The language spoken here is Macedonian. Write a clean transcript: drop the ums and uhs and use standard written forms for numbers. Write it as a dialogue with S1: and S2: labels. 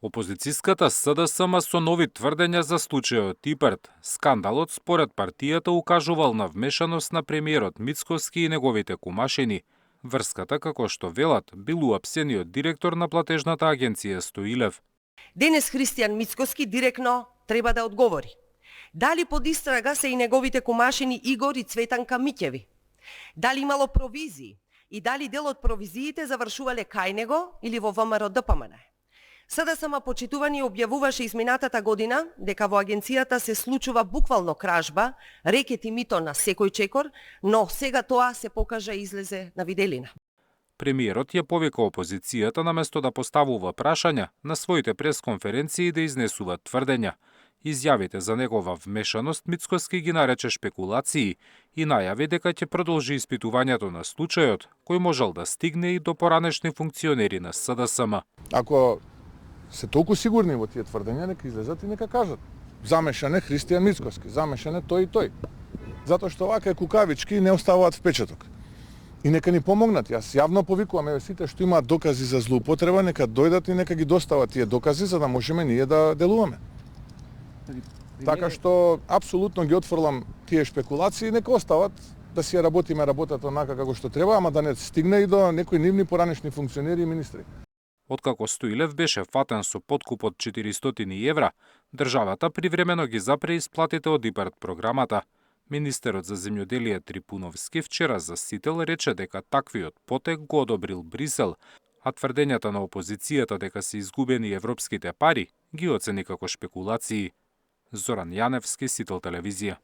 S1: Опозицијската СДСМ со нови тврдења за случајот Ипард. Скандалот според партијата укажувал на вмешаност на премиерот Мицкоски и неговите кумашини. Врската, како што велат, бил уапсениот директор на платежната агенција Стоилев.
S2: Денес Христијан Мицкоски директно треба да одговори. Дали под истрага се и неговите кумашини Игор и Цветанка Миќеви? Дали имало провизии? И дали дел од провизиите завршувале кај него или во ВМРО ДПМН? СДСМ почитувани објавуваше изминатата година дека во агенцијата се случува буквално кражба, рекет и мито на секој чекор, но сега тоа се покажа и излезе на виделина.
S1: Премиерот ја повика опозицијата наместо да поставува прашања на своите пресконференции да изнесува тврдења. Изјавите за негова вмешаност Мицкоски ги нарече шпекулации и најави дека ќе продолжи испитувањето на случајот, кој можел да стигне и до поранешни функционери на СДСМ.
S3: Ако се толку сигурни во тие тврдења, нека излезат и нека кажат. Замешан е Христијан Мицкоски, замешан е тој и тој. Затоа што вака кукавички не оставуваат впечаток. И нека ни помогнат. Јас јавно повикувам сите што имаат докази за злоупотреба, нека дојдат и нека ги достават тие докази за да можеме ние да делуваме. Така што апсолутно ги отфрлам тие шпекулации, нека остават да си ја работиме работата онака како што треба, ама да не стигне и до некои нивни поранешни функционери и министри.
S1: Откако Стоилев беше фатен со подкуп од 400 евра, државата привремено ги запре исплатите од ИПАРД програмата. Министерот за земјоделие Трипуновски вчера за Сител рече дека таквиот потек го одобрил Брисел, а тврдењата на опозицијата дека се изгубени европските пари ги оцени како шпекулации. Зоран Јаневски, Сител телевизија.